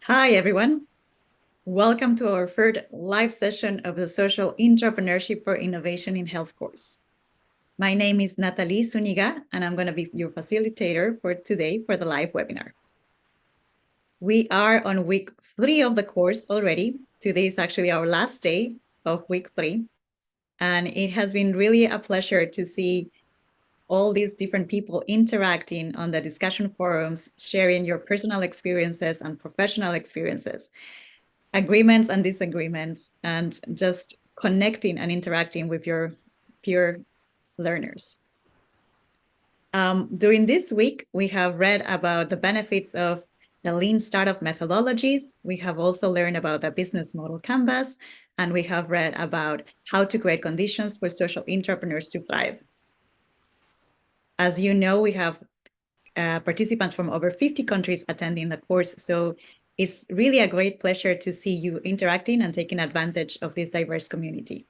Hi, everyone. Welcome to our third live session of the Social Entrepreneurship for Innovation in Health course. My name is Nathalie Zuniga, and I'm going to be your facilitator for today for the live webinar. We are on week 3 of the course already. Today is actually our last day of week 3. And it has been really a pleasure to see all these different people interacting on the discussion forums, sharing your personal experiences and professional experiences, agreements and disagreements, and just connecting and interacting with your peer learners. During this week, we have read about the benefits of the lean startup methodologies. We have also learned about the business model canvas, and we have read about how to create conditions for social entrepreneurs to thrive. As you know, we have participants from over 50 countries attending the course, so it's really a great pleasure to see you interacting and taking advantage of this diverse community.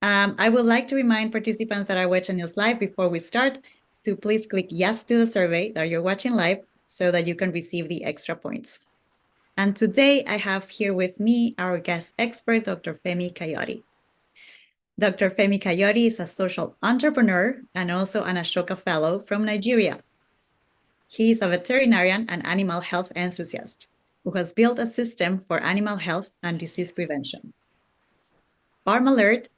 I would like to remind participants that are watching us live before we start to please click yes to the survey that you're watching live so that you can receive the extra points. And today I have here with me our guest expert, Dr. Femi Kayodes. Dr. Femi Kayodes is a social entrepreneur and also an Ashoka Fellow from Nigeria. He is a veterinarian and animal health enthusiast who has built a system for animal health and disease prevention. Farmart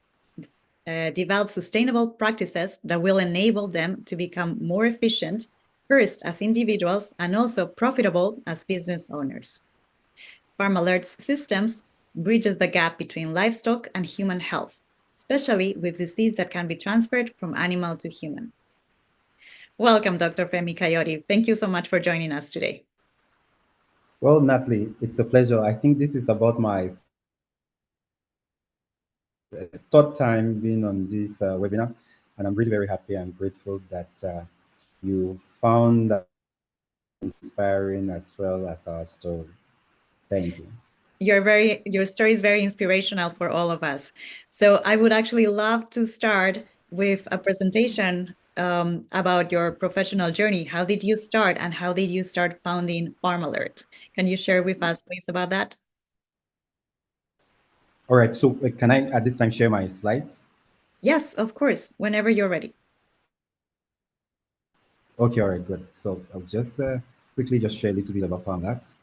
develops sustainable practices that will enable them to become more efficient, first as individuals and also profitable as business owners. Farmart's systems bridges the gap between livestock and human health, especially with disease that can be transferred from animal to human. Welcome, Dr. Femi Kayodes. Thank you so much for joining us today. Well, Natalie, it's a pleasure. I think this is about my third time being on this webinar, and I'm really very happy and grateful that you found that inspiring as well as our story. Thank you. Your story is very inspirational for all of us. So I would actually love to start with a presentation about your professional journey. How did you start and how did you start founding Farmart? Can you share with us, please, about that? All right, so can I at this time share my slides? Yes, of course, whenever you're ready. Okay, all right, good. So I'll just quickly just share a little bit about Farmart.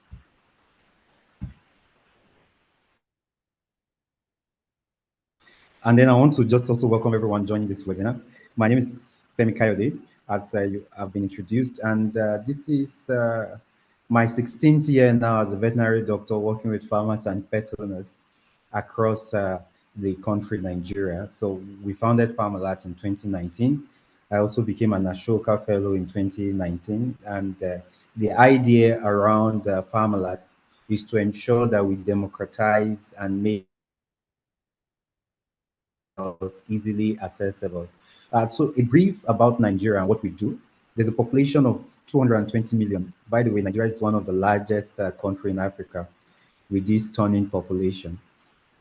And then I want to just also welcome everyone joining this webinar. My name is Femi Kayodes, as you have been introduced, and this is my 16th year now as a veterinary doctor working with farmers and pet owners across the country, Nigeria. So we founded Farmart in 2019. I also became an Ashoka Fellow in 2019, and the idea around Farmart is to ensure that we democratize and make easily accessible. So a brief about Nigeria and what we do. There's a population of 220 million. By the way, Nigeria is one of the largest country in Africa with this stunning population.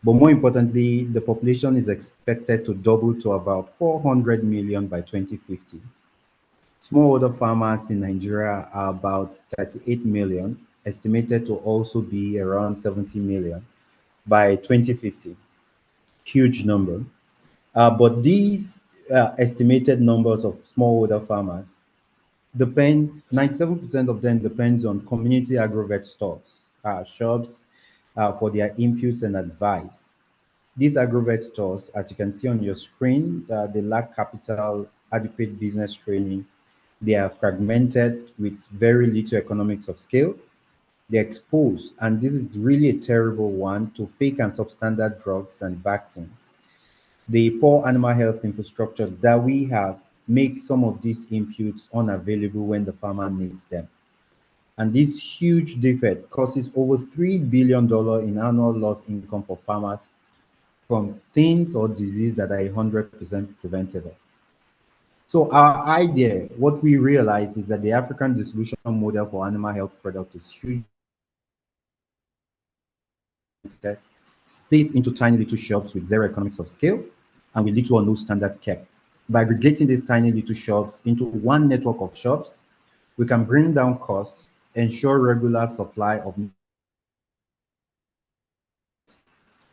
But more importantly, the population is expected to double to about 400 million by 2050. Smallholder farmers in Nigeria are about 38 million, estimated to also be around 70 million by 2050. Huge number. But these estimated numbers of smallholder farmers depend, 97% of them depends on community agrovet stores, shops for their inputs and advice. These agrovet stores, as you can see on your screen, they lack capital, adequate business training. They are fragmented with very little economics of scale. They're exposed, and this is really a terrible one, to fake and substandard drugs and vaccines. The poor animal health infrastructure that we have makes some of these inputs unavailable when the farmer needs them. And this huge defect causes over $3 billion in annual lost income for farmers from things or disease that are 100% preventable. So our idea, what we realize is that the African distribution model for animal health products is huge, split into tiny little shops with zero economics of scale and with little or no standard kept. By aggregating these tiny little shops into one network of shops, we can bring down costs, ensure regular supply of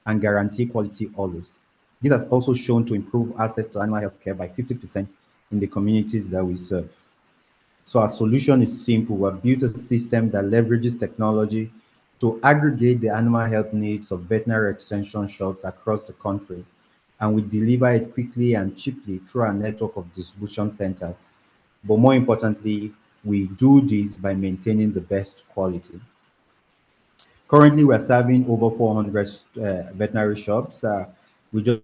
and guarantee quality always. This has also shown to improve access to animal health care by 50% in the communities that we serve. So our solution is simple. We've built a system that leverages technology to aggregate the animal health needs of veterinary extension shops across the country. And we deliver it quickly and cheaply through our network of distribution centers. But more importantly, we do this by maintaining the best quality. Currently, we're serving over 400 veterinary shops. We just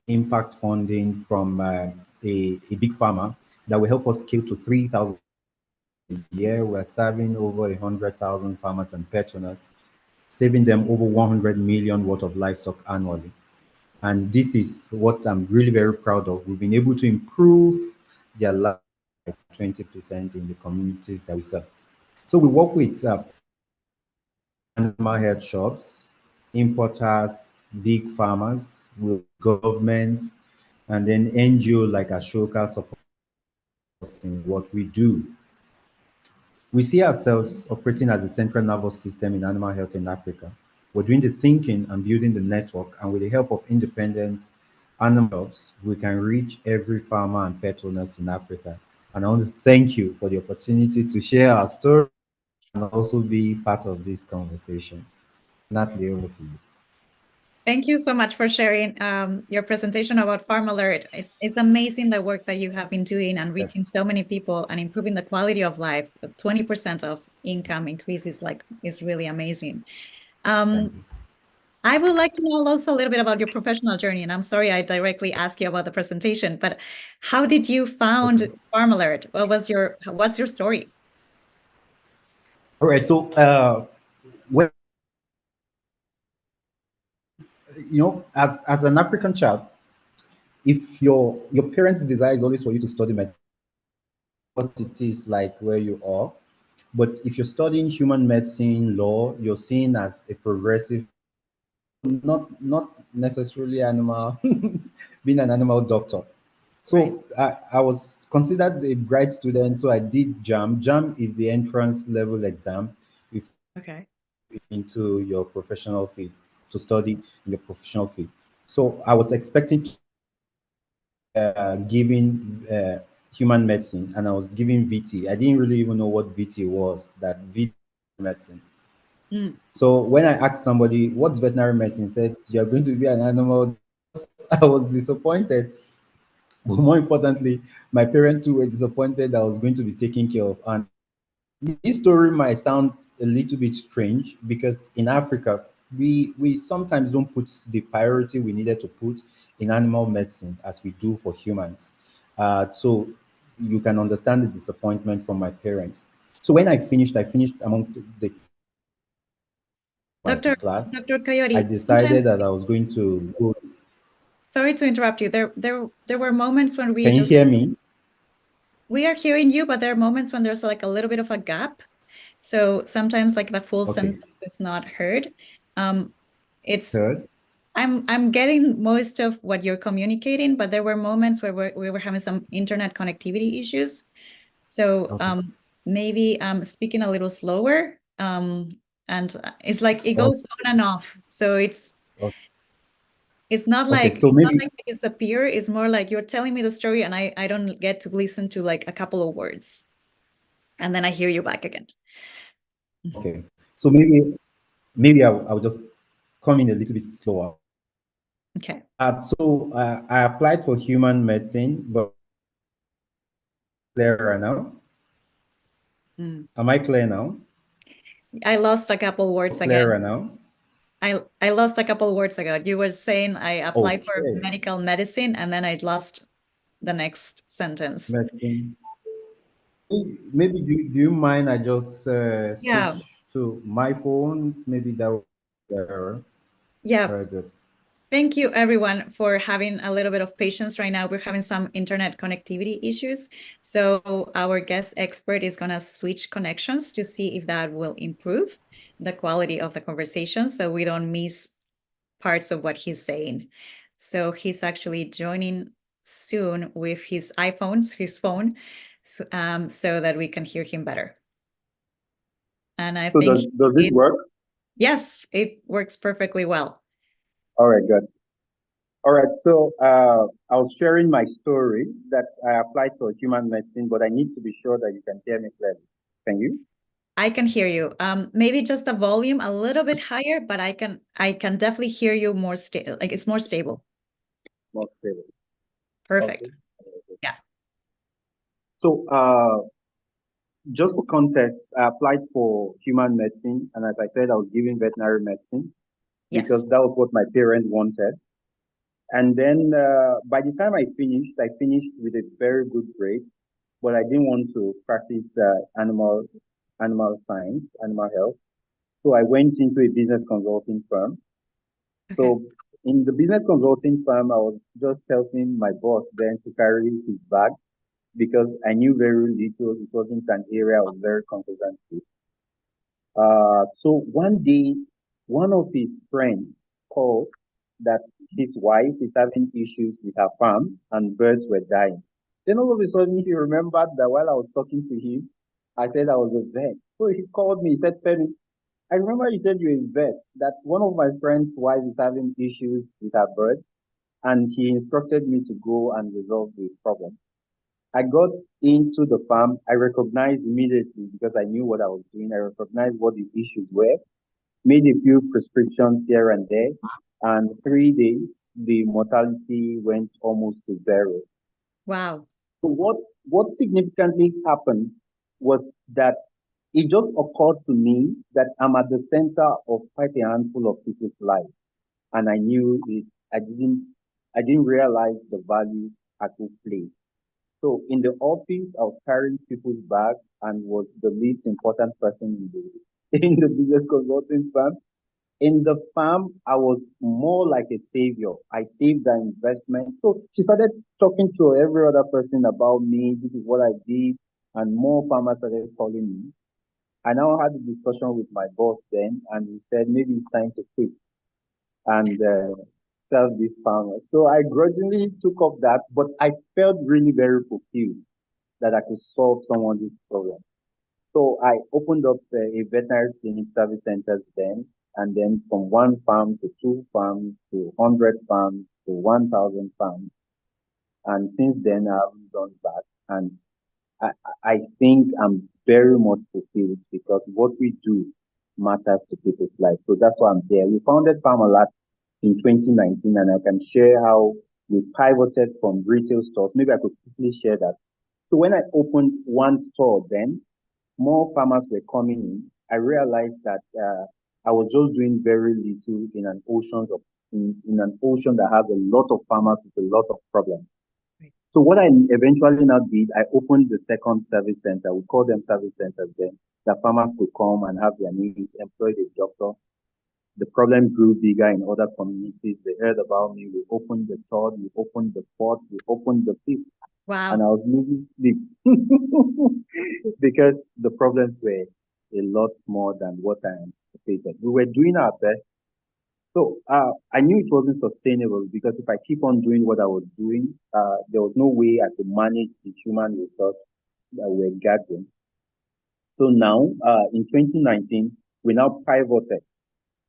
impact funding from a big pharma that will help us scale to 3,000 a year. We're serving over 100,000 farmers and pet owners, saving them over 100 million worth of livestock annually. And this is what I'm really very proud of. We've been able to improve their life by 20% in the communities that we serve. So we work with animal health shops, importers, big farmers, with government, and then NGO like Ashoka support us in what we do. We see ourselves operating as a central nervous system in animal health in Africa. We're doing the thinking and building the network, and with the help of independent animal shops, we can reach every farmer and pet owners in Africa. And I want to thank you for the opportunity to share our story and also be part of this conversation. Natalie, over to you. Thank you so much for sharing your presentation about Farm Alert. It's amazing the work that you have been doing and reaching so many people and improving the quality of life. 20% of income increase is really amazing. I would like to know also a little bit about your professional journey. And I'm sorry I directly asked you about the presentation, but how did you found Farm Alert? What's your story? All right. So, when, as an African child, if your parents' desire is always for you to study medicine, what it is like where you are. But if you're studying human medicine, law, you're seen as a progressive, not necessarily animal, being an animal doctor. So right. I was considered a bright student, so I did JAM. JAM is the entrance level exam if into your professional field, to study in your professional field. So I was expecting giving human medicine, and I was giving VT. I didn't really even know what VT was, that VT medicine. So when I asked somebody, what's veterinary medicine, said, you're going to be an animal. I was disappointed. But more importantly, my parents too were disappointed that I was going to be taken care of. And this story might sound a little bit strange because in Africa, we sometimes don't put the priority we needed to put in animal medicine as we do for humans. So you can understand the disappointment from my parents. So when I finished among the Dr. class. Dr. Kayode, I decided that I was going to go. Sorry to interrupt you. There were moments when we Can you hear me? We are hearing you, but there are moments when there's like a little bit of a gap. So sometimes like the full sentence is not heard. It's heard. I'm getting most of what you're communicating, but there were moments where we were having some internet connectivity issues. So maybe speaking a little slower. And it's like it goes on and off. So it's not like so maybe they disappear. It's more like you're telling me the story and I don't get to listen to like a couple of words. And then I hear you back again. Okay. So maybe I'll just come in a little bit slower. Okay. So I applied for human medicine, but clearer now. Am I clear now? I lost a couple words clearer again. Now? I lost a couple words ago. You were saying I applied for medical medicine and then I lost the next sentence. Medicine. Maybe do you mind I just switch to my phone? Maybe that would be better. Yeah. Very good. Thank you, everyone, for having a little bit of patience right now. We're having some internet connectivity issues. So our guest expert is going to switch connections to see if that will improve the quality of the conversation so we don't miss parts of what he's saying. So he's actually joining soon with his phone. so that we can hear him better. And I So think does it work? Yes, it works perfectly well. All right, good. All right, so I was sharing my story that I applied for human medicine, but I need to be sure that you can hear me clearly. Can you? I can hear you. Maybe just the volume a little bit higher, but I can definitely hear you more stable. Like it's more stable. More stable. Perfect. Okay. Yeah. So just for context, I applied for human medicine, and as I said, I was giving veterinary medicine because Yes. that was what my parents wanted. And then by the time I finished with a very good grade, but I didn't want to practice animal science, animal health. So I went into a business consulting firm. Okay. So in the business consulting firm, I was just helping my boss then to carry his bag because I knew very little. It wasn't an area I was very confident with. So one day, one of his friends called that his wife is having issues with her farm and birds were dying. Then all of a sudden, he remembered that while I was talking to him, I said I was a vet. So he called me. He said, Femi, I remember you said you're a vet, that one of my friend's wife is having issues with her birds, and he instructed me to go and resolve the problem. I got into the farm. I recognized immediately because I knew what I was doing. I recognized what the issues were, made a few prescriptions here and there, and 3 days, the mortality went almost to zero. Wow. So what significantly happened was that it just occurred to me that I'm at the center of quite a handful of people's lives, and I knew it. I didn't realize the value I could play. So in the office, I was carrying people's bag and was the least important person in the in the business consulting firm. In the farm, I was more like a savior. I saved the investment. So she started talking to every other person about me. This is what I did. And more farmers started calling me. I now had a discussion with my boss then, and he said maybe it's time to quit and serve these farmers. So I grudgingly took up that, but I felt really very fulfilled that I could solve someone's problem. So I opened up a veterinary clinic service centers then, and then from one farm to two farms to 100 farms to 1,000 farms. And since then, I haven't gone back. And I, I think I'm very much fulfilled because what we do matters to people's lives. So that's why I'm there. We founded Farmart in 2019, and I can share how we pivoted from retail stores. Maybe I could quickly share that. So when I opened one store then, more farmers were coming in. I realized that I was just doing very little in in an ocean that has a lot of farmers with a lot of problems. So what I eventually now did, I opened the second service center. We call them service centers then. The farmers could come and have their needs, employ the doctor. The problem grew bigger in other communities. They heard about me. We opened the third, we opened the fourth, we opened the fifth. Wow. And I was moving big because the problems were a lot more than what I anticipated. We were doing our best. So I knew it wasn't sustainable because if I keep on doing what I was doing, there was no way I could manage the human resource that we're gathering. So now, in 2019, we now pivoted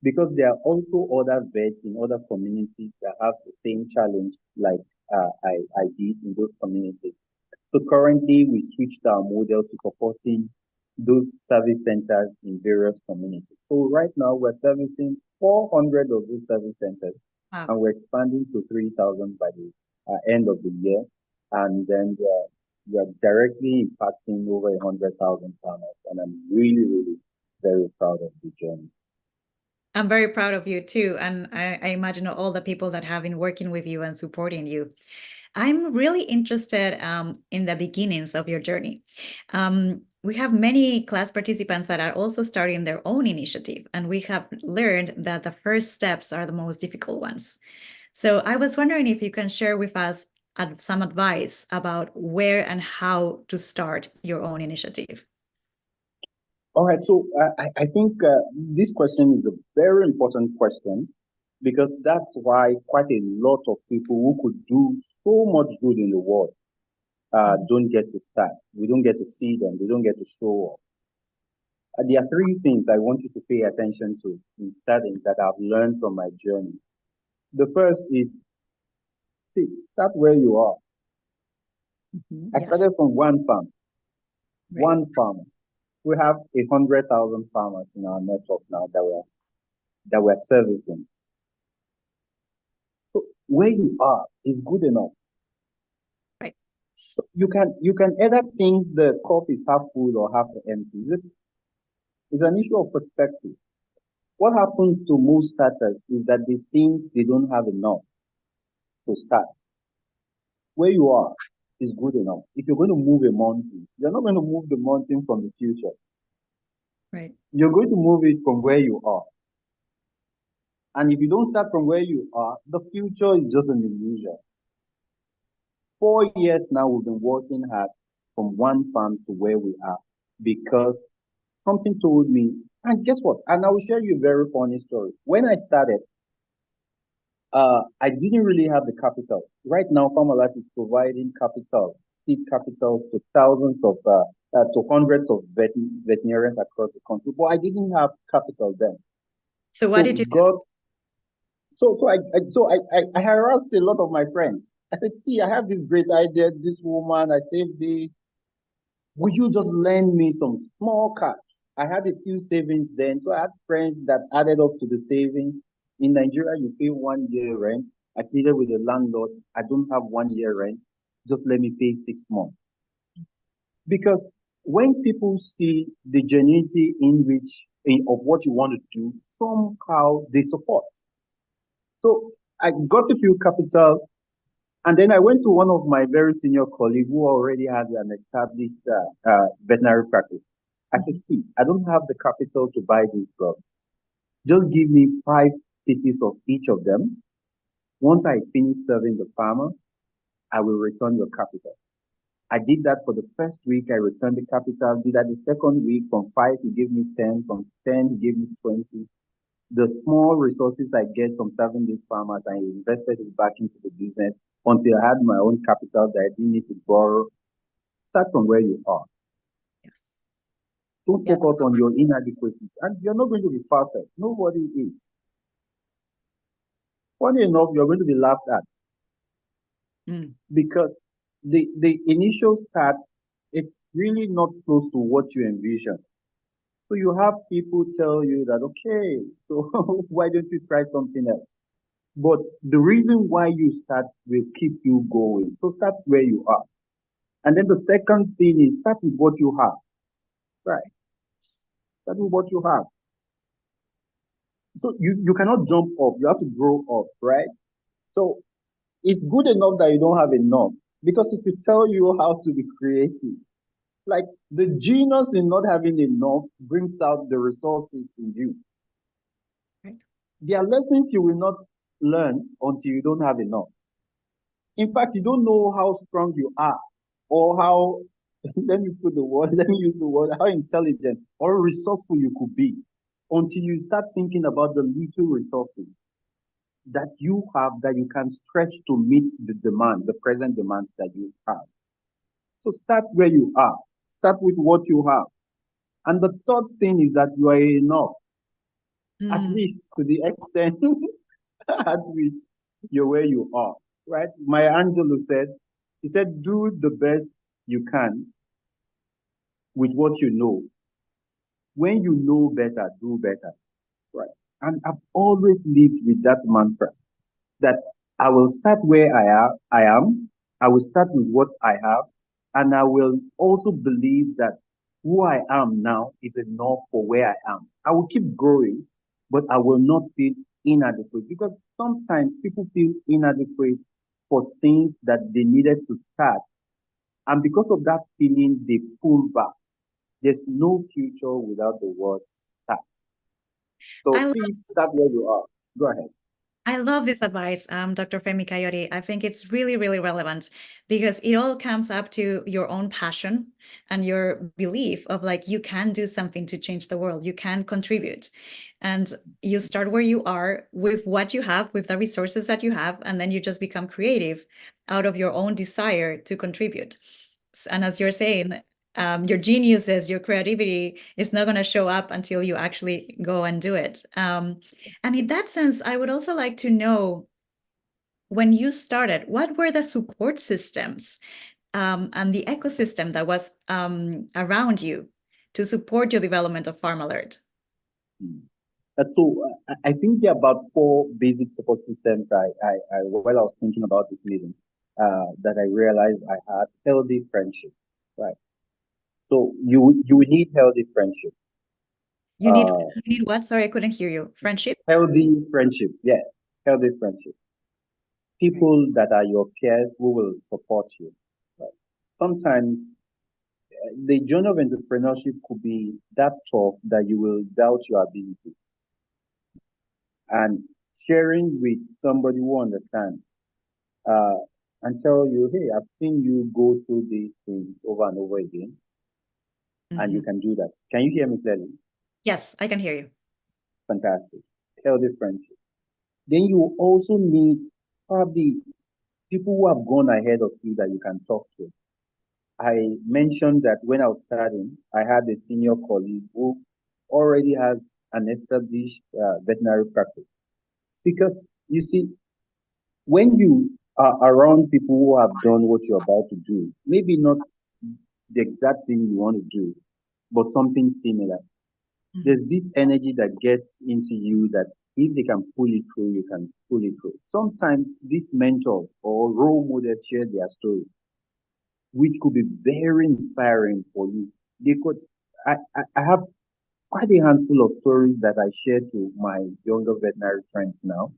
because there are also other vets in other communities that have the same challenge like I did in those communities. So currently, we switched our model to supporting those service centers in various communities. So right now, we're servicing 400 of these service centers, Wow. and we're expanding to 3,000 by the end of the year. And then we're directly impacting over 100,000 farmers. And I'm really, really very proud of the journey. I'm very proud of you too. And I imagine all the people that have been working with you and supporting you. I'm really interested in the beginnings of your journey. We have many class participants that are also starting their own initiative, and we have learned that the first steps are the most difficult ones. So I was wondering if you can share with us some advice about where and how to start your own initiative. All right, so I think this question is a very important question because that's why quite a lot of people who could do so much good in the world don't get to start. We don't get to see them. They don't get to show up. There are three things I want you to pay attention to in starting that I've learned from my journey. The first is, see, start where you are. I Yes. started from one farm. Right. One farmer. We have 100,000 farmers in our network now that we're servicing. So where you are is good enough. Right. So you can either think the cup is half full or half empty. It's an issue of perspective. What happens to most starters is that they think they don't have enough to start. Where you are is good enough. If you're going to move a mountain, you're not going to move the mountain from the future. Right. You're going to move it from where you are. And if you don't start from where you are, the future is just an illusion. 4 years now, we've been working hard from one farm to where we are because something told me, and guess what? And I will share you a very funny story. When I started, I didn't really have the capital. Right now, Farmart is providing capital, seed capitals to thousands of, to hundreds of veterinarians across the country. But I didn't have capital then. So what did you do? I harassed a lot of my friends. I said, see, I have this great idea, this woman, I saved this. Will you just lend me some small cash? I had a few savings then, so I had friends that added up to the savings. In Nigeria, you pay 1 year rent. I pleaded with the landlord, I don't have 1 year rent, just let me pay 6 months. Because when people see the genuinity of what you want to do, somehow they support. So I got a few capital, and then I went to one of my very senior colleagues who already had an established veterinary practice. I said, see, I don't have the capital to buy these drugs. Just give me 5 pieces of each of them. Once I finish serving the farmer, I will return your capital. I did that for the first week. I returned the capital. Did that the second week. From 5, he gave me 10. From 10, he gave me 20. The small resources I get from serving these farmers, I invested it back into the business until I had my own capital that I didn't need to borrow. Start from where you are. Yes. Don't focus on your inadequacies. And you're not going to be perfect. Nobody is. Funny enough, you're going to be laughed at. Because the initial start, it's really not close to what you envision. So you have people tell you that, okay, so why don't you try something else? But the reason why you start will keep you going. So start where you are. And then the second thing is start with what you have. Right. Start with what you have. So you cannot jump up. You have to grow up, right? So it's good enough that you don't have enough. Because if it tell you how to be creative, like the genius in not having enough brings out the resources in you. Right. There are lessons you will not learn until you don't have enough. In fact, you don't know how strong you are or how, let me use the word, how intelligent or resourceful you could be until you start thinking about the little resources that you have that you can stretch to meet the demand, the present demand that you have. So start where you are. Start with what you have. And the third thing is that you are enough, at least to the extent at which you're where you are, right? Maya Angelou said, he said, do the best you can with what you know. When you know better, do better, right? And I've always lived with that mantra that I will start where I am. I will start with what I have. And I will also believe that who I am now is enough for where I am. I will keep growing, but I will not feel inadequate because sometimes people feel inadequate for things that they needed to start. And because of that feeling, they pull back. There's no future without the word start. So please start where you are. Go ahead. I love this advice, Dr. Femi Kayodes. I think it's really, really relevant because it all comes up to your own passion and your belief of like, you can do something to change the world. You can contribute. and you start where you are with what you have, with the resources that you have, and then you just become creative out of your own desire to contribute. And as you're saying, your geniuses, your creativity is not going to show up until you actually go and do it. And in that sense, I would also like to know, when you started, what were the support systems and the ecosystem that was around you to support your development of Farm Alert? So I think there are about 4 basic support systems while I was thinking about this meeting, that I realized I had. Healthy friendship, right? So you need healthy friendship. You need what? Sorry, I couldn't hear you. Friendship? Healthy friendship, yeah, healthy friendship. People that are your peers who will support you. Right? Sometimes the journey of entrepreneurship could be that tough that you will doubt your abilities. And sharing with somebody who understands, and tell you, hey, I've seen you go through these things over and over again, and you can do that. Can you hear me clearly? Yes, I can hear you. Fantastic. Healthy friendship. Then you also need probably people who have gone ahead of you that you can talk to. I mentioned that when I was starting, I had a senior colleague who already has an established veterinary practice. Because you see, when you are around people who have done what you're about to do, maybe not the exact thing you want to do, but something similar, there's this energy that gets into you that if they can pull it through, you can pull it through. Sometimes this mentor or role models share their story, which could be very inspiring for you. They could, I have quite a handful of stories that I share to my younger veterinary friends now.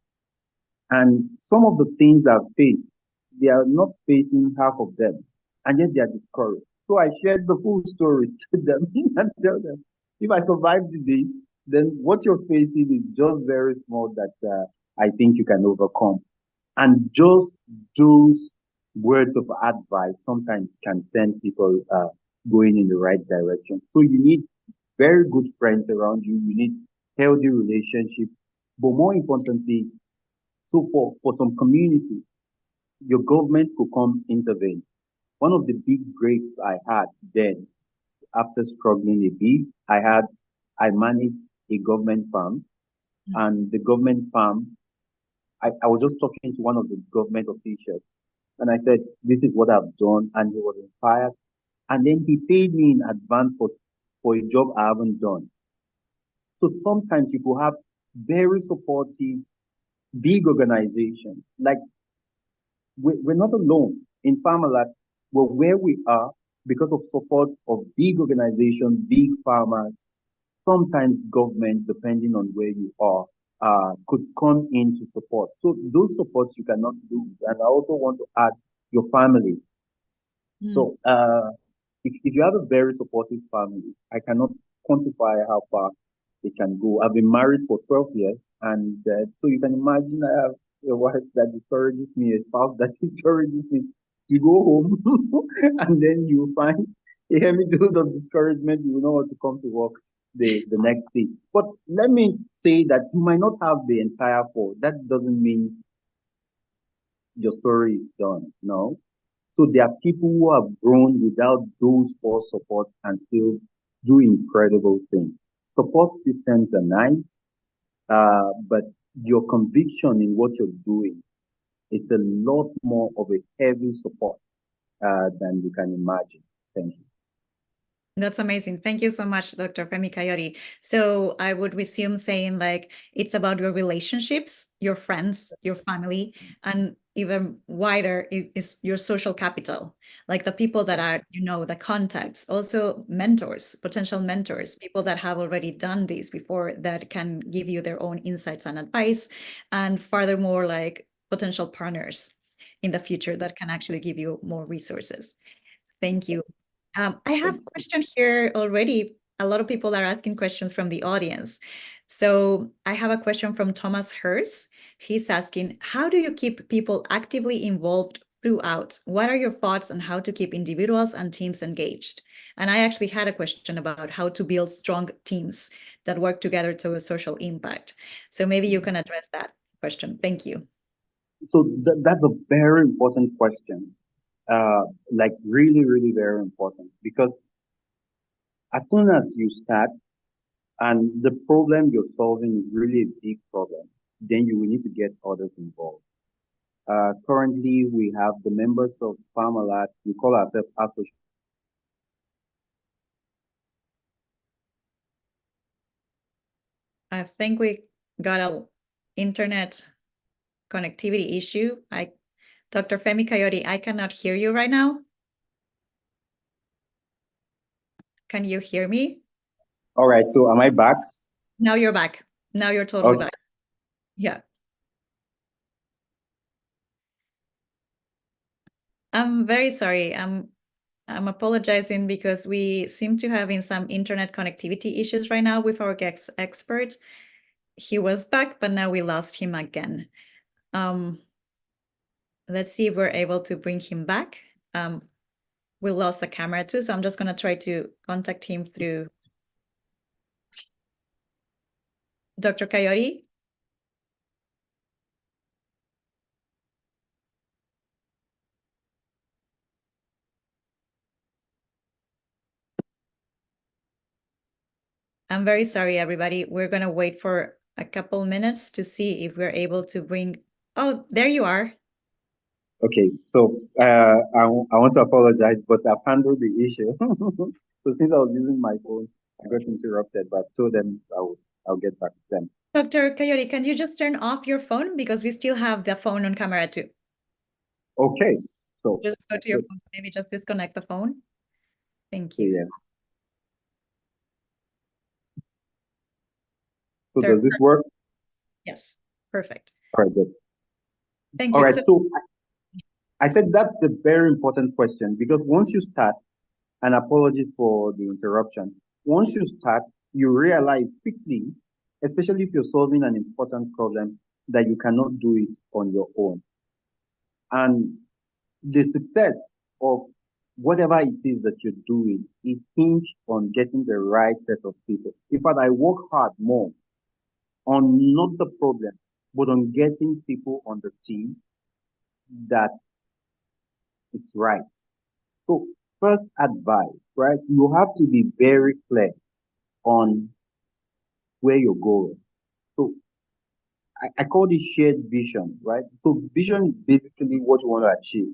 And some of the things I've faced, they are not facing half of them, and yet they are discouraged. So I shared the full story to them and tell them, if I survived this, then what you're facing is just very small that I think you can overcome. And just those words of advice sometimes can send people going in the right direction. So you need very good friends around you. You need healthy relationships. But more importantly, so for some communities, your government could come intervene. One of the big breaks I had then, after struggling a bit, I managed a government farm, and the government farm, I was just talking to one of the government officials, and I said, this is what I've done, and he was inspired. And then he paid me in advance for a job I haven't done. So sometimes you could have very supportive, big organizations. Like we're not alone in Farmart. We're where we are because of support of big organizations, big farmers, sometimes government, depending on where you are, could come in to support. So those supports you cannot lose. And I also want to add your family. So if you have a very supportive family, I cannot quantify how far it can go. I've been married for 12 years, and so you can imagine I have a wife that discourages me, a spouse that discourages me. You go home, and then you find a heavy dose of discouragement. You will know how to come to work the next day. But let me say that you might not have the entire 4. That doesn't mean your story is done. No. So there are people who have grown without those 4 support and still do incredible things. Support systems are nice, but your conviction in what you're doing, it's a lot more of a heavy support than you can imagine. Thank you. That's amazing. Thank you so much, Dr. Femi Kayodes. So I would resume saying, like, it's about your relationships, your friends, your family, and even wider is your social capital, like the people that are, the contacts, also mentors, potential mentors, people that have already done this before that can give you their own insights and advice, and furthermore, like potential partners in the future that can actually give you more resources. Thank you. I have a question here already. A lot of people are asking questions from the audience. So I have a question from Thomas Hurst. He's asking, how do you keep people actively involved throughout. What are your thoughts on how to keep individuals and teams engaged? And I actually had a question about how to build strong teams that work together to a social impact. So maybe you can address that question. Thank you. So that's a very important question. Like really, really very important, because as soon as you start and the problem you're solving is really a big problem, then you will need to get others involved. Currently, we have the members of Farmart. We call ourselves associates. I think we got an internet connectivity issue. Dr. Femi Kayodes, I cannot hear you right now. Can you hear me? All right, so am I back? Now you're back. Now you're totally Okay. back. Yeah. I'm very sorry. I'm apologizing because we seem to having some internet connectivity issues right now with our expert. He was back, but now we lost him again. Let's see if we're able to bring him back. We lost the camera too, so I'm just going to try to contact him through Dr. Kayode. I'm very sorry, everybody. We're going to wait for a couple minutes to see if we're able to bring... Oh, there you are. Okay, so I want to apologize, but I've handled the issue. So since I was using my phone, I got interrupted, but I told them I'll get back to them. Dr. Kayode, can you just turn off your phone? Because we still have the phone on camera too. Okay, so Just go to your phone, maybe just disconnect the phone. Thank you. yeah. So does this work? Yes, perfect. All right, good. Thank All you. right, so I said that's a very important question, because once you start, and apologies for the interruption, once you start, you realize quickly, especially if you're solving an important problem, that you cannot do it on your own. And the success of whatever it is that you're doing is hinged on getting the right set of people. In fact, I work hard more on not the problem, but on getting people on the team that it's right. So first advice, right? You have to be very clear on where you're going. So I call this shared vision, right? So vision is basically what you want to achieve,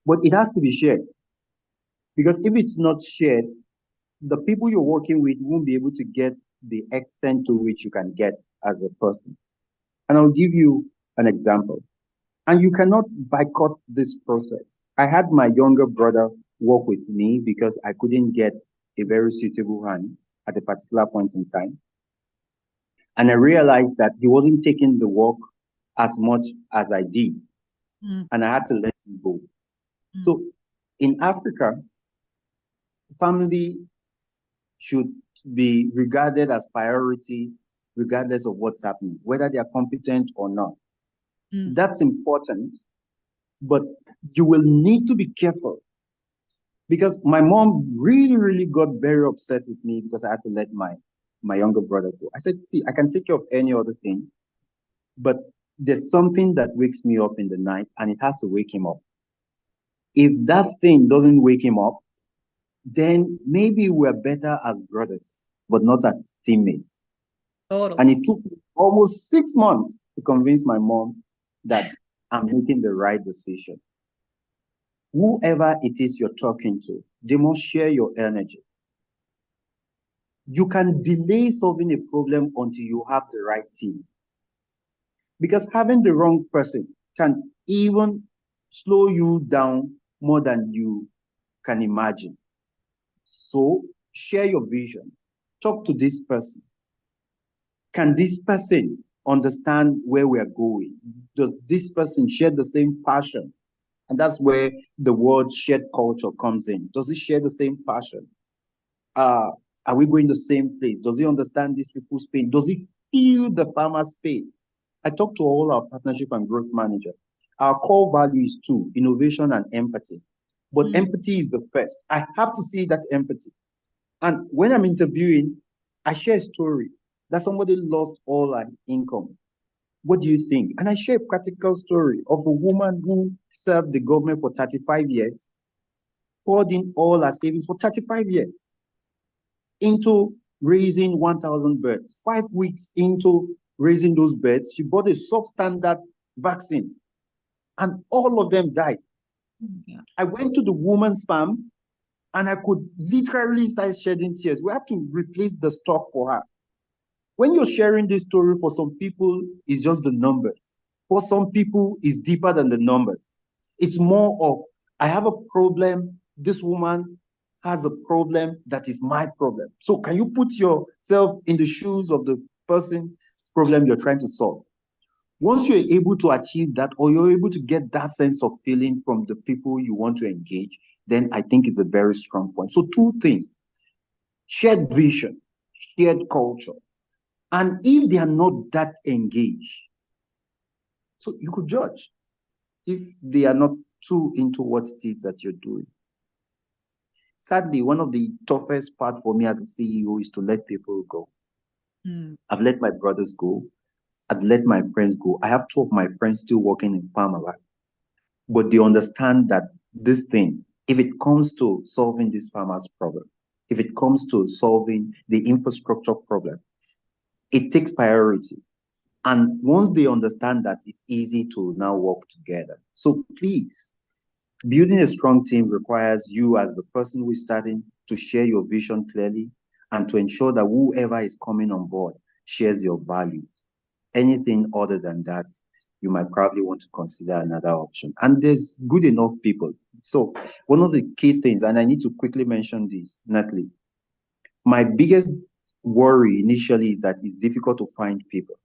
but it has to be shared, because if it's not shared, the people you're working with won't be able to get the extent to which you can get as a person. And I'll give you an example. And you cannot boycott this process. I had my younger brother work with me because I couldn't get a very suitable hand at a particular point in time. And I realized that he wasn't taking the work as much as I did. And I had to let him go. So in Africa, family should be regarded as priority regardless of what's happening, whether they are competent or not. That's important, but you will need to be careful, because my mom really, really got very upset with me because I had to let my younger brother go. I said, see, I can take care of any other thing, but there's something that wakes me up in the night and it has to wake him up. If that thing doesn't wake him up, then maybe we're better as brothers, but not as teammates. Totally. And it took almost 6 months to convince my mom that I'm making the right decision. Whoever it is you're talking to, they must share your energy. You can delay solving a problem until you have the right team, because having the wrong person can even slow you down more than you can imagine. So share your vision. Talk to this person. Can this person understand where we're going? Does this person share the same passion? And that's where the word shared culture comes in. Does he share the same passion? Are we going the same place? Does he understand these people's pain? Does he feel the farmer's pain? I talk to all our partnership and growth managers. Our core value is two: innovation and empathy. But empathy is the first. I have to see that empathy. And when I'm interviewing, I share a story that somebody lost all her income. What do you think? And I share a practical story of a woman who served the government for 35 years, poured in all her savings for 35 years into raising 1,000 birds. 5 weeks into raising those birds, she bought a substandard vaccine, and all of them died. Yeah. I went to the woman's farm, and I could literally start shedding tears. We had to replace the stock for her. When you're sharing this story, for some people, it's just the numbers. For some people, it's deeper than the numbers. It's more of, I have a problem. This woman has a problem that is my problem. So can you put yourself in the shoes of the person's problem you're trying to solve? Once you're able to achieve that, or you're able to get that sense of feeling from the people you want to engage, then I think it's a very strong point. So two things: shared vision, shared culture. And if they are not that engaged, so you could judge if they are not too into what it is that you're doing. Sadly, one of the toughest part for me as a CEO is to let people go. I've let my brothers go. I've let my friends go. I have two of my friends still working in Farmart, but they understand that this thing, if it comes to solving this farmer's problem, if it comes to solving the infrastructure problem, it takes priority. And once they understand that, it's easy to now work together. So please, building a strong team requires you as the person who is starting to share your vision clearly and to ensure that whoever is coming on board shares your values. Anything other than that, you might probably want to consider another option. And there's good enough people. So one of the key things, and I need to quickly mention this, Natalie, my biggest worry initially is that it's difficult to find people.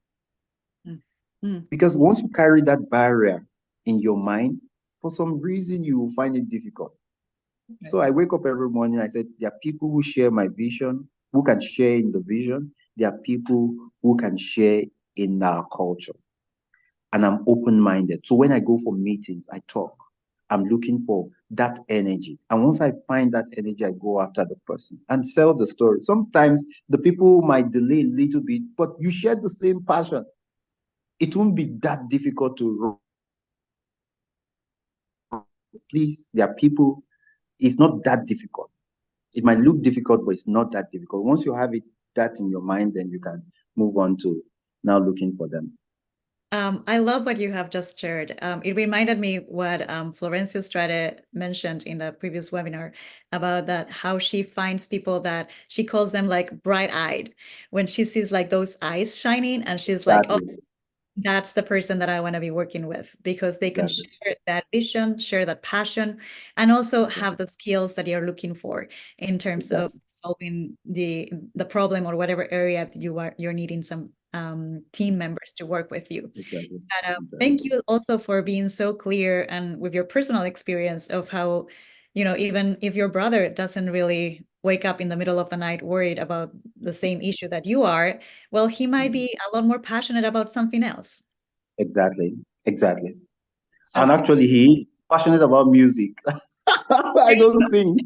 Because once you carry that barrier in your mind, for some reason, you will find it difficult. Okay. So I wake up every morning, I said, there are people who share my vision, who can share in the vision. There are people who can share in our culture. And I'm open-minded. So when I go for meetings, I talk. I'm looking for that energy. And once I find that energy, I go after the person and sell the story. Sometimes the people might delay a little bit, but you share the same passion. It won't be that difficult to. Please, there are people, it's not that difficult. It might look difficult, but it's not that difficult. Once you have that in your mind, then you can move on to now looking for them. I love what you have just shared. It reminded me what Florencia Strade mentioned in the previous webinar about that, how she finds people that she calls them like bright-eyed when she sees like those eyes shining, and she's like, oh, that's the person that I want to be working with, because they can share that vision, share that passion, and also have the skills that you're looking for in terms of solving the problem or whatever area that you're needing some team members to work with you. But, thank you also for being so clear and with your personal experience of how, even if your brother doesn't really wake up in the middle of the night worried about the same issue that you are, well, he might be a lot more passionate about something else. Exactly. So and actually, he's passionate about music. I don't sing.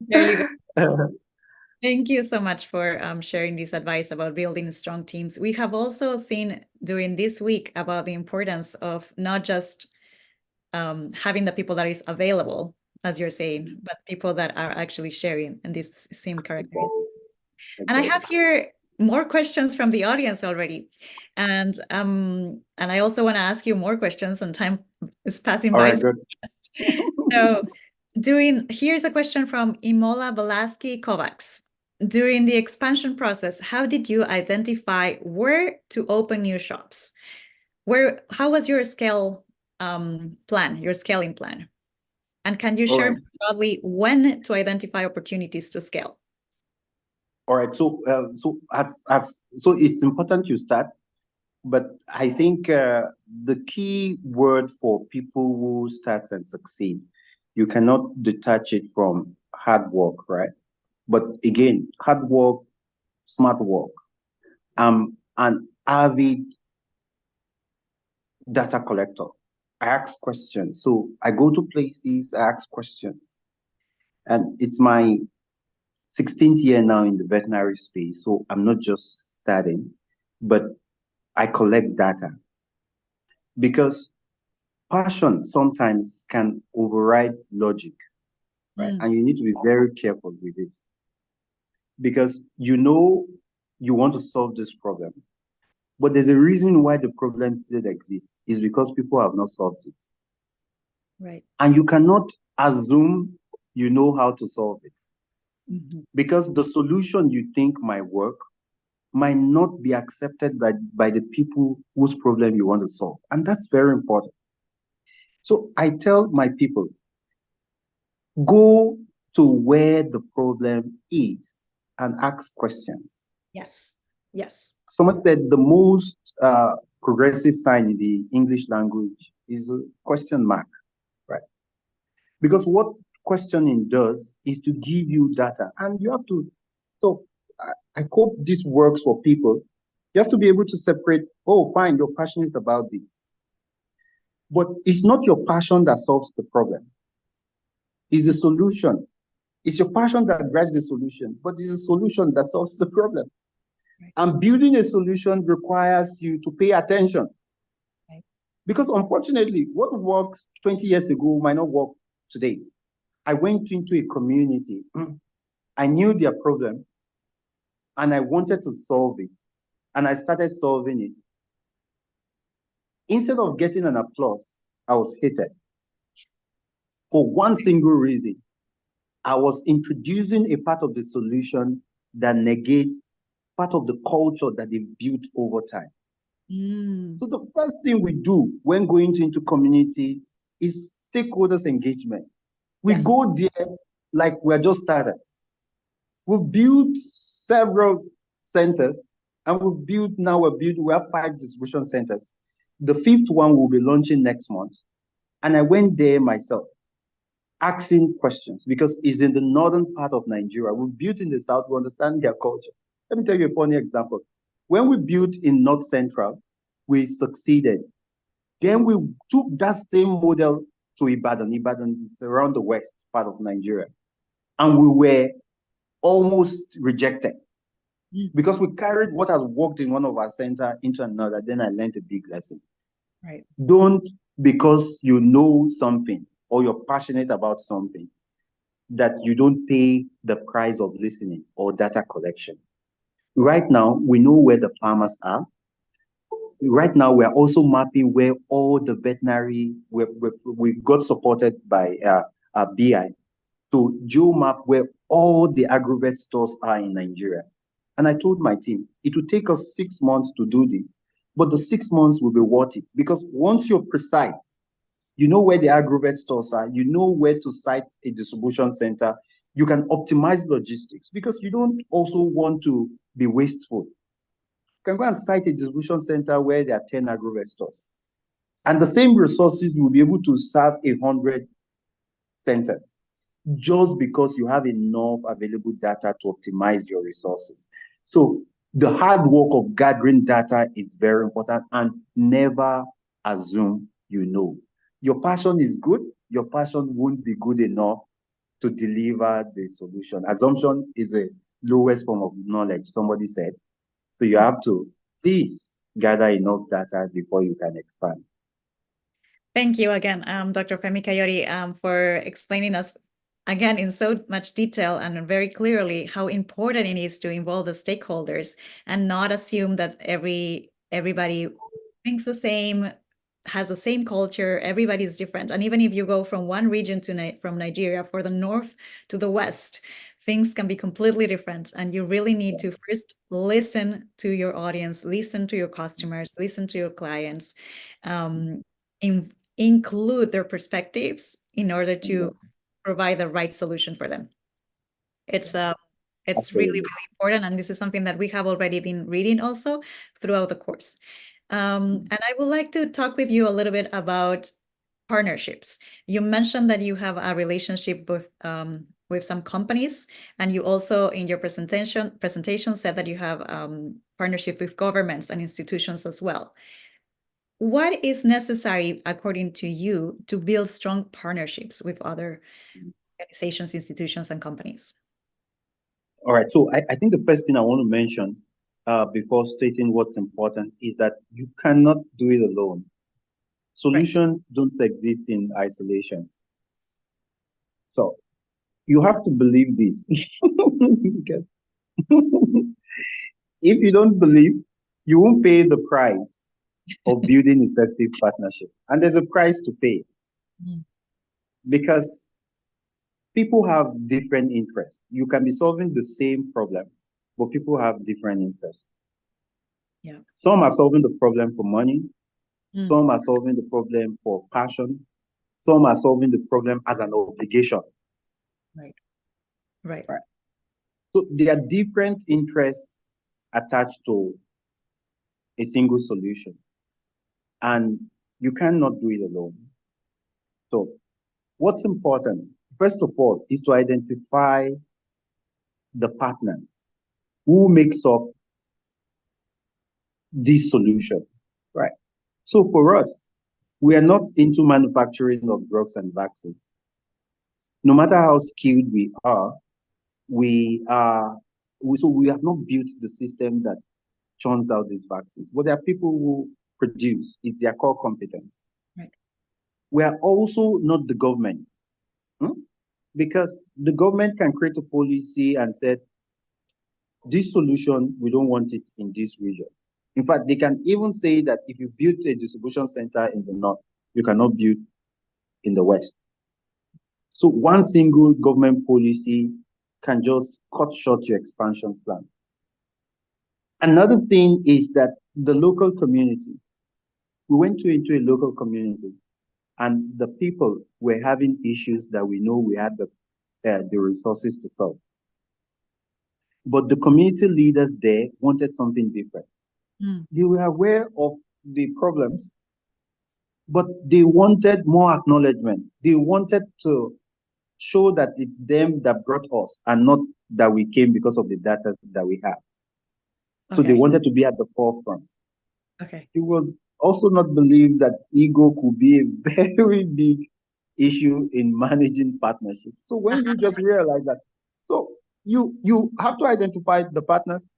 There you go. Thank you so much for sharing this advice about building strong teams. We have also seen during this week about the importance of not just having the people that is available, as you're saying, but people that are actually sharing and these same characteristics. And I have here more questions from the audience already. And I also want to ask you more questions, and time is passing by. Good. So here's a question from Imola Velasquez Kovacs. During the expansion process, how did you identify where to open new shops? How was your scale plan, your scaling plan? And can you share broadly when to identify opportunities to scale? All right. So it's important you start, but I think the key word for people who start and succeed, you cannot detach it from hard work, right? But again, hard work, smart work. An avid data collector. I ask questions. So I go to places, I ask questions. And it's my 16th year now in the veterinary space. So I'm not just starting, but I collect data because passion sometimes can override logic, right? And you need to be very careful with it because you know you want to solve this problem, but there's a reason why the problem still exists is because people have not solved it. Right. And you cannot assume you know how to solve it because the solution you think might work might not be accepted by the people whose problem you want to solve. And that's very important. So I tell my people, go to where the problem is and ask questions. Yes. Yes. Someone said the most progressive sign in the English language is a question mark, right? Because what questioning does is to give you data, and you have to. So I hope this works for people. You have to be able to separate. Oh, fine, you're passionate about this, but it's not your passion that solves the problem. It's the solution. It's your passion that drives the solution, but it's a solution that solves the problem. Right. And building a solution requires you to pay attention. Right. Because unfortunately, what works 20 years ago might not work today. I went into a community, I knew their problem, and I wanted to solve it. And I started solving it. Instead of getting an applause, I was hated. For one single reason, I was introducing a part of the solution that negates part of the culture that they've built over time. So the first thing we do when going into communities is stakeholders engagement. We go there like we're just starters. We've built several centers, and we have 5 distribution centers. The 5th one will be launching next month. And I went there myself, asking questions because it's in the northern part of Nigeria. We've built in the south, we understand their culture. Let me tell you a funny example. When we built in North Central, we succeeded. Then we took that same model to Ibadan. Ibadan is around the west part of Nigeria. And we were almost rejected because we carried what has worked in one of our centers into another. Then I learned a big lesson. Right. Don't, because you know something or you're passionate about something, that you don't pay the price of listening or data collection. Right now, we know where the farmers are. Right now, we're also mapping where all the veterinary, we got supported by BI to geomap where all the agrovet stores are in Nigeria. And I told my team, it will take us 6 months to do this, but the 6 months will be worth it because once you're precise, you know where the agrovet stores are, you know where to site a distribution center, you can optimize logistics because you don't also want to be wasteful. You can go and site a distribution center where there are 10 agrovet stores. And the same resources will be able to serve 100 centers just because you have enough available data to optimize your resources. So the hard work of gathering data is very important, and never assume you know. Your passion is good. Your passion won't be good enough to deliver the solution. Assumption is the lowest form of knowledge, somebody said. So you have to please gather enough data before you can expand. Thank you again, Dr. Femi Kayode, for explaining us again in so much detail and very clearly how important it is to involve the stakeholders and not assume that everybody thinks the same, has the same culture, everybody is different. And even if you go from one region from Nigeria, for the north to the west, things can be completely different. And you really need to first listen to your audience, listen to your customers, listen to your clients, include their perspectives in order to provide the right solution for them. It's really, really important. And this is something that we have already been reading also throughout the course. And I would like to talk with you a little bit about partnerships. You mentioned that you have a relationship with some companies, and you also in your presentation said that you have partnership with governments and institutions as well. what is necessary, according to you, to build strong partnerships with other organizations, institutions, and companies? All right. So I think the first thing I want to mention before stating what's important is that you cannot do it alone. Solutions don't exist in isolation. So you have to believe this. Because if you don't believe, you won't pay the price of building effective partnership. And there's a price to pay because people have different interests. You can be solving the same problem, but people have different interests. Yeah. Some are solving the problem for money. Some are solving the problem for passion. Some are solving the problem as an obligation. Right. So there are different interests attached to a single solution. And you cannot do it alone. So what's important, first of all, is to identify the partners who makes up this solution, right? So for us, we are not into manufacturing of drugs and vaccines. No matter how skilled we are, we have not built the system that churns out these vaccines. But there are people who produce. It's their core competence. Right. We are also not the government. Because the government can create a policy and say, this solution, we don't want it in this region. In fact, they can even say that if you build a distribution center in the north, you cannot build in the west. So one single government policy can just cut short your expansion plan. Another thing is that the local community, we went into a local community and the people were having issues that we know we had the resources to solve. But the community leaders there wanted something different. They were aware of the problems, but they wanted more acknowledgement. They wanted to show that it's them that brought us and not that we came because of the data that we have. So they wanted to be at the forefront. Okay. You will also not believe that ego could be a very big issue in managing partnerships. So when you just realize that, so you have to identify the partners,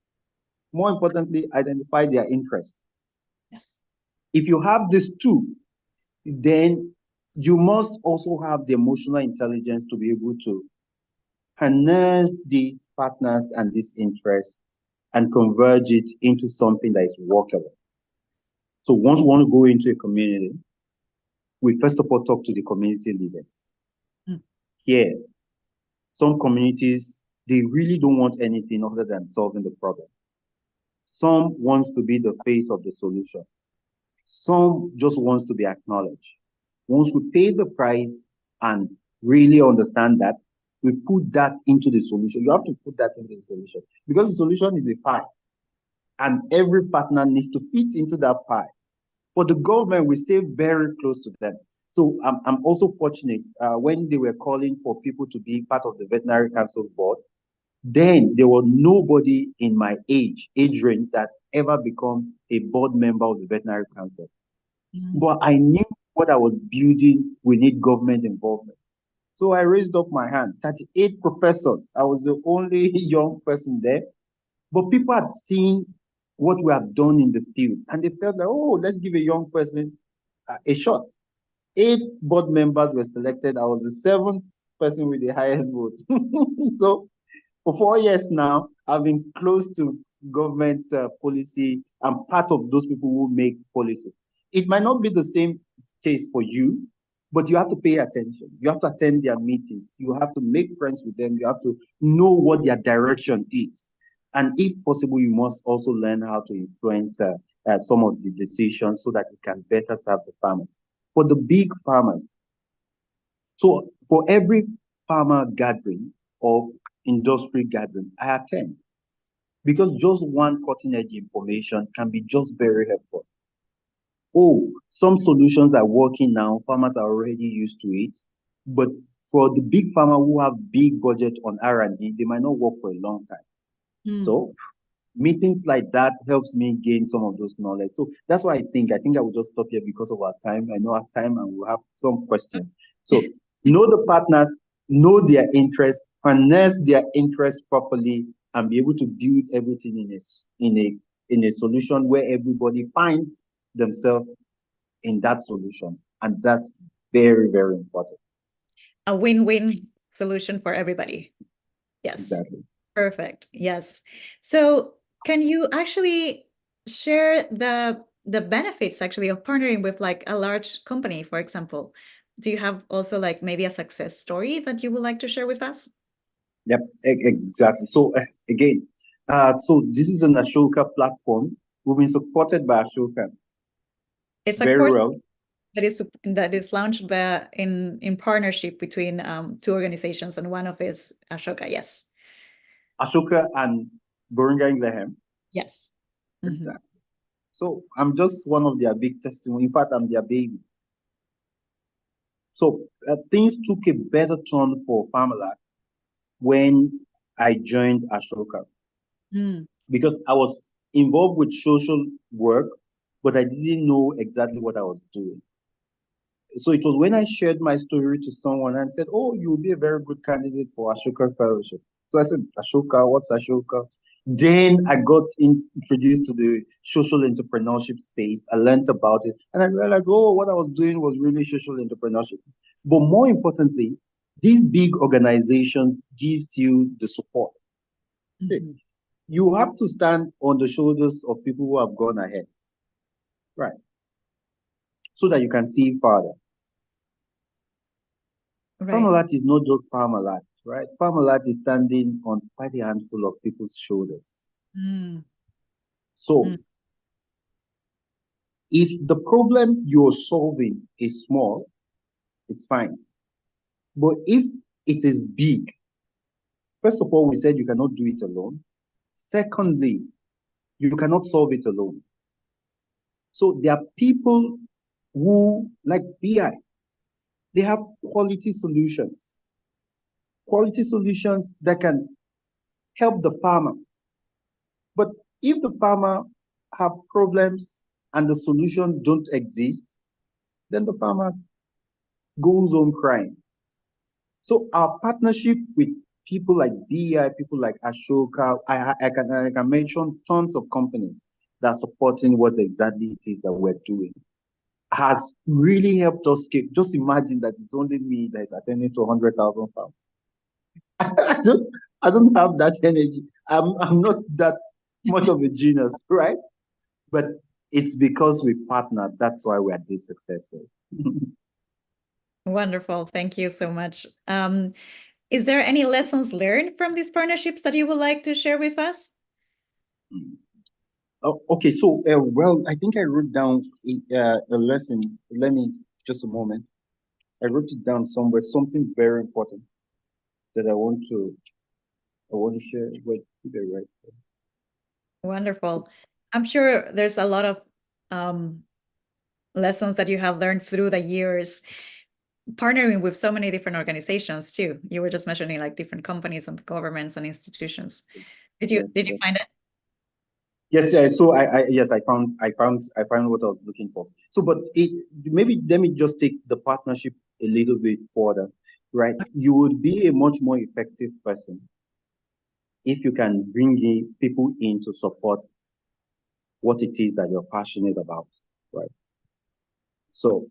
more importantly, identify their interests. Yes. If you have these two, then you must also have the emotional intelligence to be able to harness these partners and these interests and converge it into something that is workable. So once we want to go into a community, we first of all talk to the community leaders. Here, some communities, they really don't want anything other than solving the problem. Some wants to be the face of the solution. Some just wants to be acknowledged. Once we pay the price and really understand that, we put that into the solution. You have to put that into the solution because the solution is a pie and every partner needs to fit into that pie. For the government, we stay very close to them. So I'm also fortunate when they were calling for people to be part of the Veterinary Council board, then there was nobody in my age range that ever become a board member of the Veterinary Council. But I knew what I was building, we need government involvement. So I raised up my hand, 38 professors. I was the only young person there. But people had seen what we have done in the field, and they felt like, oh, let's give a young person a shot. 8 board members were selected. I was the 7th person with the highest vote. So for 4 years now, I've been close to government policy. I'm part of those people who make policy. It might not be the same case for you, but you have to pay attention. You have to attend their meetings. You have to make friends with them. You have to know what their direction is. And if possible, you must also learn how to influence some of the decisions so that you can better serve the farmers. For the big farmers, so for every farmer gathering or industry gathering, I attend because just one cutting edge information can be just very helpful. Oh, some solutions are working now. Farmers are already used to it. But for the big farmer who have big budget on R&D, they might not work for a long time. So meetings like that helps me gain some of those knowledge. So that's why I think I will just stop here because of our time. I know our time and we'll have some questions. So know the partners, know their interests, harness their interests properly, and be able to build everything in a solution where everybody finds themselves in that solution. And that's very, very important. A win-win solution for everybody. Yes. Exactly. Perfect. Yes. So can you actually share the benefits actually of partnering with like a large company, for example? Do you have also like maybe a success story that you would like to share with us? Yep, exactly. So again, so this is an Ashoka platform. We've been supported by Ashoka It's a very course well. that is launched by, in partnership between two organizations, and one of is Ashoka. Yes. Ashoka and Boringa Ingraham. Yes. Exactly. So I'm just one of their big testimony. In fact, I'm their baby. So things took a better turn for Farmart when I joined Ashoka Mm. because I was involved with social work, but I didn't know exactly what I was doing. So it was when I shared my story to someone and said, "Oh, you'll be a very good candidate for Ashoka Fellowship." So I said, "Ashoka, what's Ashoka?" Then I got introduced to the social entrepreneurship space. I learned about it and I realized, oh, what I was doing was really social entrepreneurship. But more importantly, these big organizations gives you the support. Mm-hmm. You have to stand on the shoulders of people who have gone ahead, right? So that you can see further. Right. Farmart is not just Farmart, right? Farmart is standing on quite a handful of people's shoulders. Mm. So Mm. if the problem you're solving is small, it's fine. But if it is big, first of all, we said you cannot do it alone. Secondly, you cannot solve it alone. So there are people who, like BI, they have quality solutions that can help the farmer. But if the farmer have problems and the solution don't exist, then the farmer goes home crying. So our partnership with people like BI, people like Ashoka, I can mention tons of companies that are supporting what exactly it is that we're doing, has really helped us scale. Just imagine that it's only me that is attending to 100,000 farms. I don't have that energy. I'm not that much of a genius, right? But it's because we partnered. That's why we are this successful. Wonderful. Thank you so much. Is there any lessons learned from these partnerships that you would like to share with us? Oh, okay, so well, I think I wrote down a lesson. Let me just a moment. I wrote it down somewhere. Something very important that I want to share. Wait, right. Wonderful. I'm sure there's a lot of lessons that you have learned through the years, partnering with so many different organizations too. You were just mentioning like different companies and governments and institutions. Did you find it? Yes, yeah. So yes, I found what I was looking for. So, but maybe let me just take the partnership a little bit further, right? You would be a much more effective person if you can bring in people in to support what it is that you're passionate about, right? So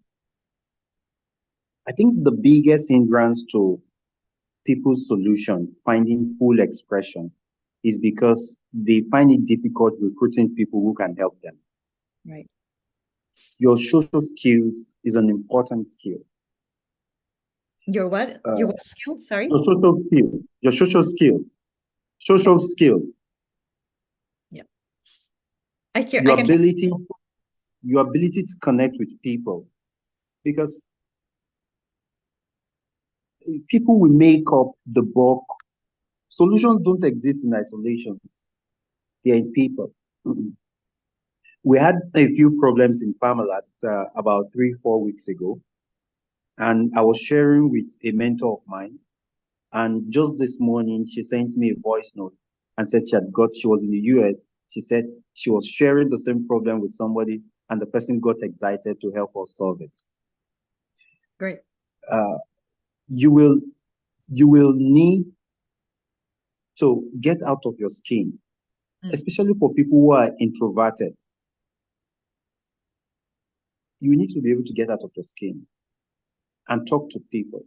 I think the biggest hindrance to people's solution finding full expression is because they find it difficult recruiting people who can help them. Right. Your social skills is an important skill. Your what? Your what skill? Sorry. Your social skill. Your social skill. Social skill. Yeah. Your ability to connect with people, because people will make up the bulk. Solutions don't exist in isolations. They're in people. We had a few problems in Parmalat about 3-4 weeks ago, and I was sharing with a mentor of mine. And just this morning, she sent me a voice note and said she was in the US She said she was sharing the same problem with somebody, and the person got excited to help her solve it. Great. You will need to get out of your skin, especially for people who are introverted. You need to be able to get out of your skin and talk to people.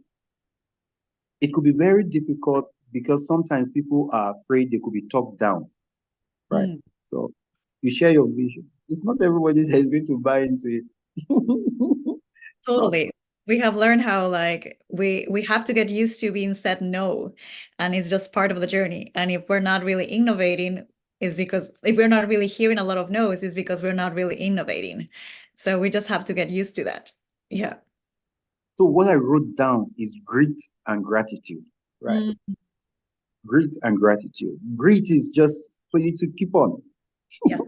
It could be very difficult because sometimes people are afraid they could be talked down, right? So you share your vision. It's not everybody that is going to buy into it. Totally. We have learned how like we have to get used to being said no, and it's just part of the journey. And if we're not really innovating, is because if we're not really hearing a lot of no's, is because we're not really innovating. So we just have to get used to that. Yeah. So what I wrote down is grit and gratitude, right? Grit and gratitude. Grit is just for you to keep on. Yes.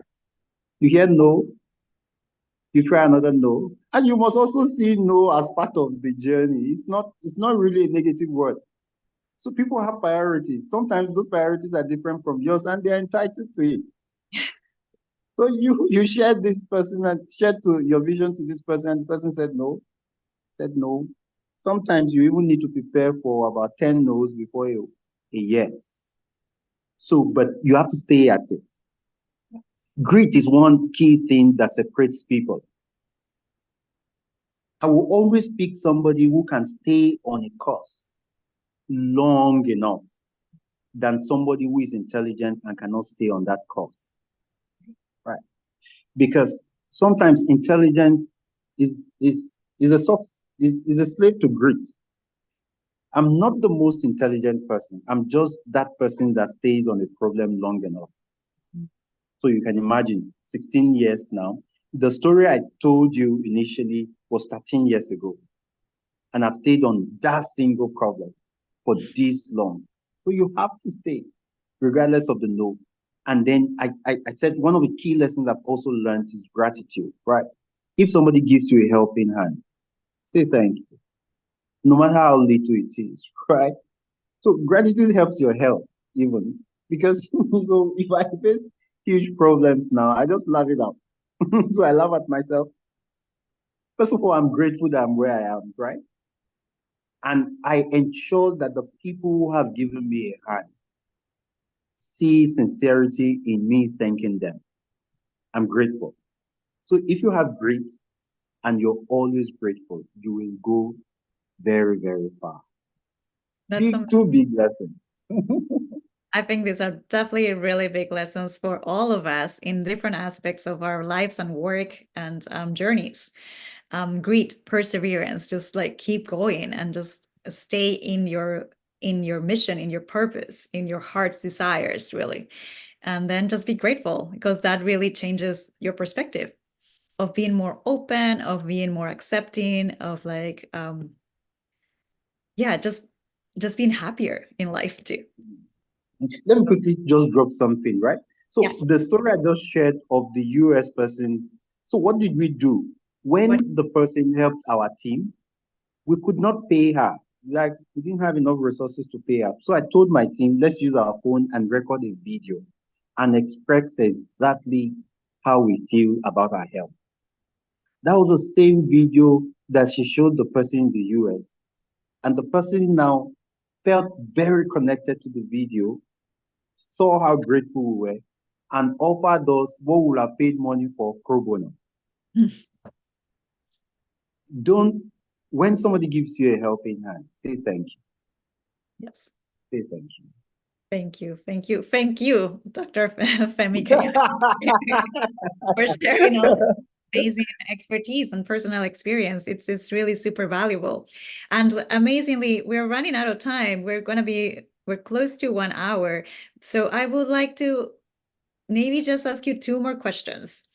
You hear no, you try another no, and you must also see no as part of the journey. It's not really a negative word. So people have priorities. Sometimes those priorities are different from yours, and they're entitled to it. So you shared this person and shared to your vision to this person, and the person said no, said no. Sometimes you even need to prepare for about 10 no's before a yes. So, but you have to stay at it. Grit is one key thing that separates people. I will always pick somebody who can stay on a course long enough than somebody who is intelligent and cannot stay on that course. Right? Because sometimes intelligence is a slave to grit. I'm not the most intelligent person. I'm just that person that stays on a problem long enough. So you can imagine 16 years now. The story I told you initially was 13 years ago. And I've stayed on that single problem for this long. So you have to stay, regardless of the no. And then I said one of the key lessons I've also learned is gratitude, right? If somebody gives you a helping hand, say thank you, no matter how little it is, right? So gratitude helps your health even because so if I face huge problems now, I just laugh it out. So I laugh at myself. First of all, I'm grateful that I'm where I am, right? And I ensure that the people who have given me a hand see sincerity in me thanking them. I'm grateful. So if you have grit and you're always grateful, you will go very, very far. That's Two big lessons. I think these are definitely really big lessons for all of us in different aspects of our lives and work and journeys. Grit, perseverance, just like keep going and just stay in your mission, in your purpose, in your heart's desires, really. And then just be grateful because that really changes your perspective of being more open, of being more accepting, of like, yeah, just being happier in life too. Let me quickly just drop something, right? So Yes. the story I just shared of the US person. So what did we do? When the person helped our team, we could not pay her. Like we didn't have enough resources to pay her. So I told my team, let's use our phone and record a video and express exactly how we feel about our help. That was the same video that she showed the person in the US. And the person now felt very connected to the video, saw how grateful we were, and offered us what we would have paid money for pro bono. Don't, when somebody gives you a helping hand, say thank you. Yes. Say thank you. Thank you. Thank you. Thank you, Dr. Femi Kayodes, for sharing all amazing expertise and personal experience. It's really super valuable. And amazingly, we're running out of time. We're close to 1 hour. So I would like to maybe just ask you 2 more questions.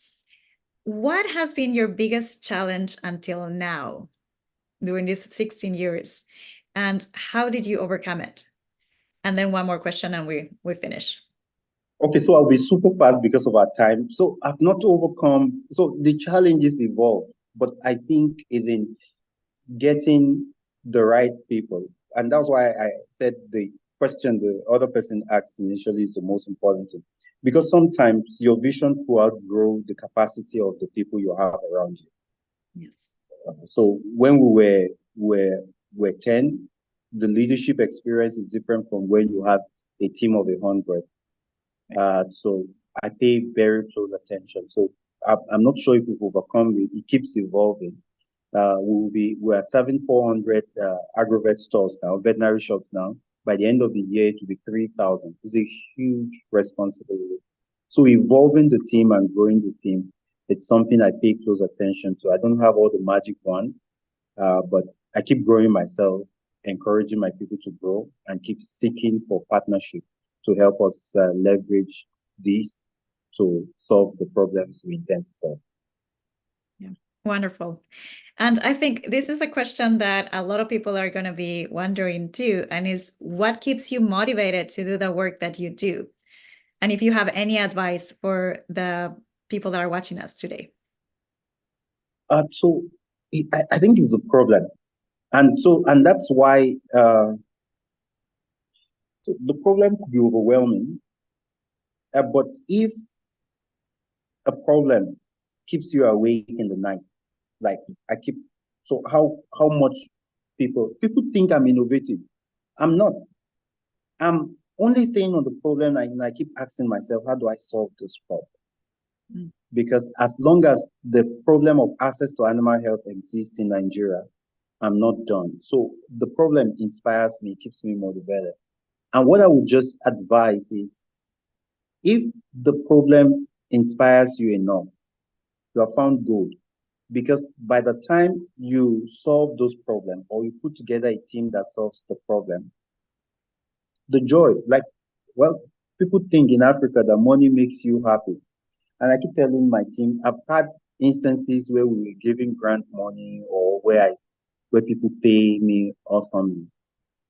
What has been your biggest challenge until now during these 16 years? And how did you overcome it? And then 1 more question and we finish. Okay, so I'll be super fast because of our time. So I've not overcome, so the challenges evolve, but I think is in getting the right people. And that's why I said the question the other person asked initially is the most important thing. because sometimes your vision will outgrow the capacity of the people you have around you. Yes. So when we were 10, the leadership experience is different from when you have a team of 100. So I pay very close attention. So I'm not sure if we've overcome it. It keeps evolving. We're serving 400 agrovet stores now, veterinary shops now. By the end of the year, to be 3,000. It's a huge responsibility. So evolving the team and growing the team, it's something I pay close attention to. I don't have all the magic wand, but I keep growing myself, encouraging my people to grow, and keep seeking for partnership to help us leverage these to solve the problems we intend to solve. Yeah, wonderful. And I think this is a question that a lot of people are going to be wondering too, and is what keeps you motivated to do the work that you do? And if you have any advice for the people that are watching us today. So I think it's a problem. And that's why the problem could be overwhelming. But if a problem keeps you awake in the night, like so how much people think I'm innovative. I'm not. I'm only staying on the problem, and I keep asking myself, how do I solve this problem? Mm. Because as long as the problem of access to animal health exists in Nigeria, I'm not done. So the problem inspires me, keeps me motivated. And what I would just advise is, if the problem inspires you enough, you have found gold. Because by the time you solve those problems, or you put together a team that solves the problem, the joy, well, people think in Africa that money makes you happy. And I keep telling my team, I've had instances where we were giving grant money, or where people pay me awesomely.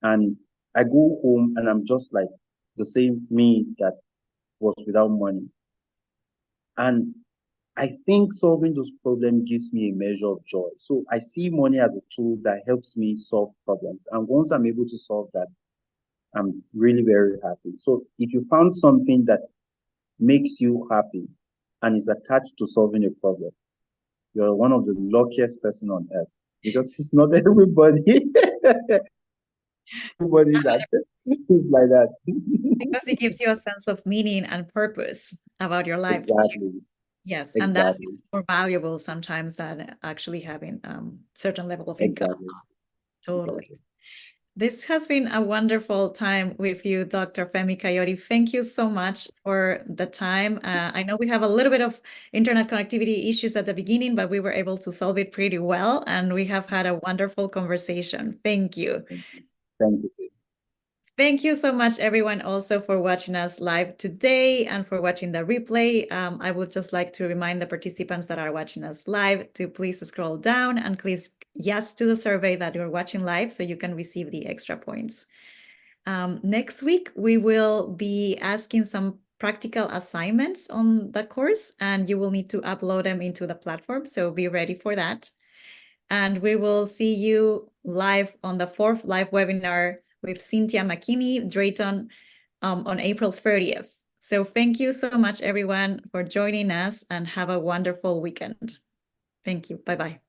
And I go home and I'm just like the same me that was without money. And I think solving those problems gives me a measure of joy. So I see money as a tool that helps me solve problems. And once I'm able to solve that, I'm really very happy. So if you found something that makes you happy and is attached to solving a problem, you're one of the luckiest person on earth, because it's not everybody that is like that. Because it gives you a sense of meaning and purpose about your life. Exactly. Too. Yes, Exactly. and that's more valuable sometimes than actually having certain level of income. Exactly. Totally. Exactly. This has been a wonderful time with you, Dr. Femi Kayode. Thank you so much for the time. I know we have a little bit of internet connectivity issues at the beginning, but we were able to solve it pretty well, and we have had a wonderful conversation. Thank you. Thank you. Thank you so much, everyone, also for watching us live today and for watching the replay. I would just like to remind the participants that are watching us live to please scroll down and click yes to the survey that you're watching live so you can receive the extra points. Next week, we will be asking some practical assignments on the course, and you will need to upload them into the platform, so be ready for that. And we will see you live on the 4th live webinar with Cynthia McKinney Drayton on April 30th. So thank you so much, everyone, for joining us, and have a wonderful weekend. Thank you. Bye-bye.